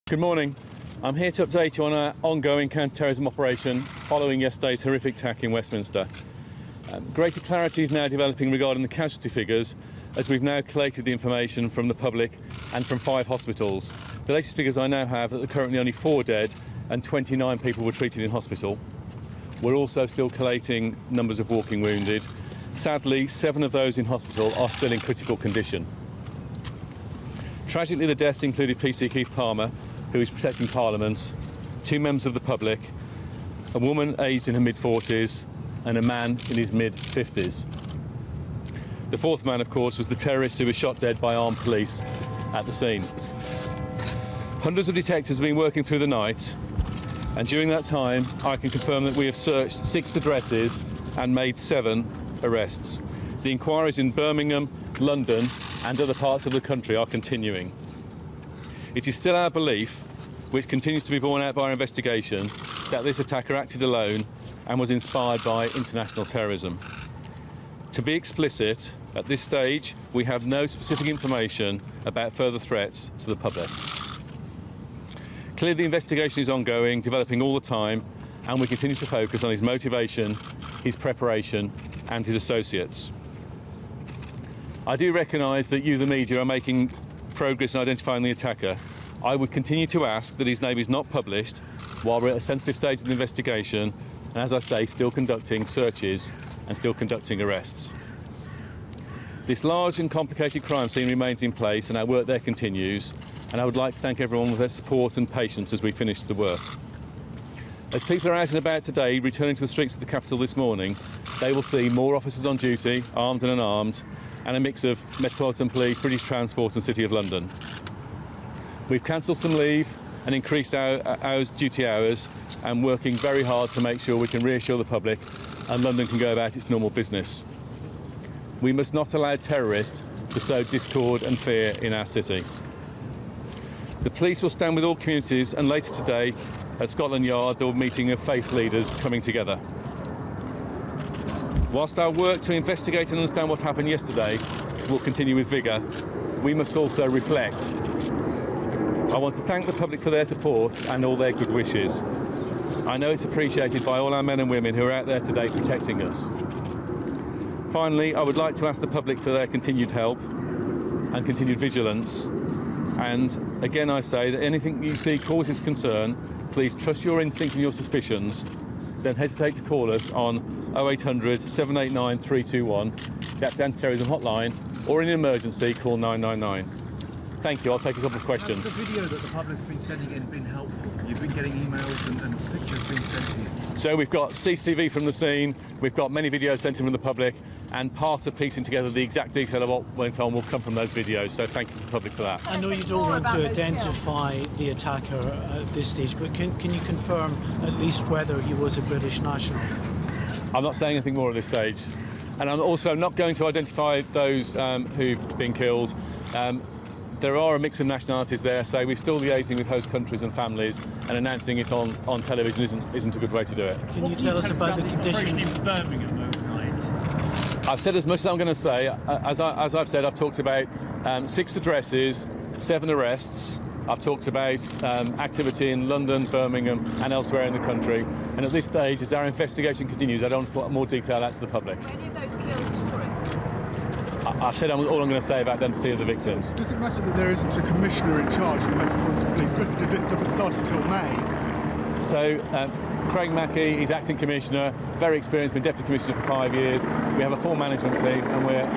Good morning. I'm here to update you on our ongoing counter-terrorism operation following yesterday's horrific attack in Westminster. Greater clarity is now developing regarding the casualty figures as we've now collated the information from the public and from 5 hospitals. The latest figures I now have are that there are currently only 4 dead and 29 people were treated in hospital. We're also still collating numbers of walking wounded. Sadly, 7 of those in hospital are still in critical condition. Tragically, the deaths included PC Keith Palmer, who is protecting Parliament, 2 members of the public, a woman aged in her mid-40s and a man in his mid-50s. The 4th man, of course, was the terrorist who was shot dead by armed police at the scene. Hundreds of detectives have been working through the night, and during that time I can confirm that we have searched 6 addresses and made 7 arrests. The inquiries in Birmingham, London and other parts of the country are continuing. It is still our belief, which continues to be borne out by our investigation, that this attacker acted alone and was inspired by international terrorism. To be explicit, at this stage we have no specific information about further threats to the public. Clearly the investigation is ongoing, developing all the time, and we continue to focus on his motivation, his preparation and his associates. I do recognise that you, the media, are making progress in identifying the attacker. I would continue to ask that his name is not published while we're at a sensitive stage of the investigation and, as I say, still conducting searches and still conducting arrests. This large and complicated crime scene remains in place and our work there continues, and I would like to thank everyone for their support and patience as we finish the work. As people are out and about today, returning to the streets of the capital this morning, they will see more officers on duty, armed and unarmed, and a mix of Metropolitan Police, British Transport and City of London. We've cancelled some leave and increased our duty hours and working very hard to make sure we can reassure the public and London can go about its normal business. We must not allow terrorists to sow discord and fear in our city. The police will stand with all communities, and later today at Scotland Yard there will be a meeting of faith leaders coming together. Whilst our work to investigate and understand what happened yesterday will continue with vigour, we must also reflect. I want to thank the public for their support and all their good wishes. I know it's appreciated by all our men and women who are out there today protecting us. Finally, I would like to ask the public for their continued help and continued vigilance. And again I say that anything you see causes concern, please trust your instinct and your suspicions. Don't hesitate to call us on 0800 789 321. That's the anti-terrorism hotline, or in an emergency call 999. Thank you. I'll take a couple of questions. Has the video that the public have been sending in been helpful? You've been getting emails and pictures being sent to you. So we've got CCTV from the scene, we've got many videos sent in from the public, and part of piecing together the exact detail of what went on will come from those videos. So thank you to the public for that. I know you don't want to identify the attacker at this stage, but can you confirm at least whether he was a British national? I'm not saying anything more at this stage. And I'm also not going to identify those who've been killed. There are a mix of nationalities there, so we're still liaising with host countries and families, and announcing it on television isn't a good way to do it. Can you tell us about the condition in Birmingham overnight? I've said as much as I'm going to say. As I've said, I've talked about 6 addresses, 7 arrests. I've talked about activity in London, Birmingham and elsewhere in the country. And at this stage, as our investigation continues, I don't want to put more detail out to the public. Were any of those killed tourists? I've said all I'm going to say about the identity of the victims. Does it matter that there isn't a commissioner in charge of the Metropolitan Police? It doesn't start until May. So Craig Mackey is acting commissioner, very experienced, been deputy commissioner for 5 years. We have a full management team and we're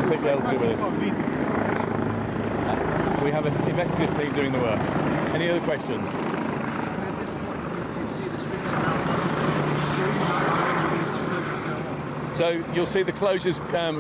completely able to do with us. We have an investigative team doing the work. Any other questions? At this point, you see the streets are now soon. These closures go on. So you'll see the closures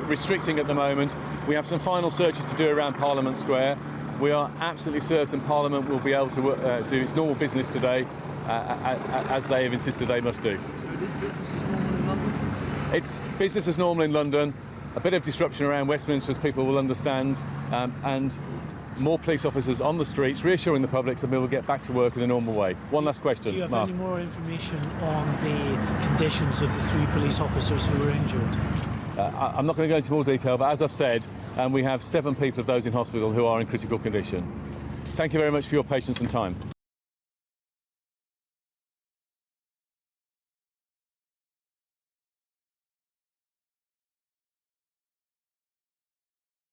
restricting at the moment. We have some final searches to do around Parliament Square. We are absolutely certain Parliament will be able to do its normal business today, as they have insisted they must do. So it is business as normal in London? It's business as normal in London. A bit of disruption around Westminster, as people will understand, and more police officers on the streets reassuring the public that we will get back to work in a normal way. One last question, Do you have Mark. any more information on the conditions of the 3 police officers who were injured? I'm not going to go into more detail, but as I've said, we have 7 people of those in hospital who are in critical condition. Thank you very much for your patience and time.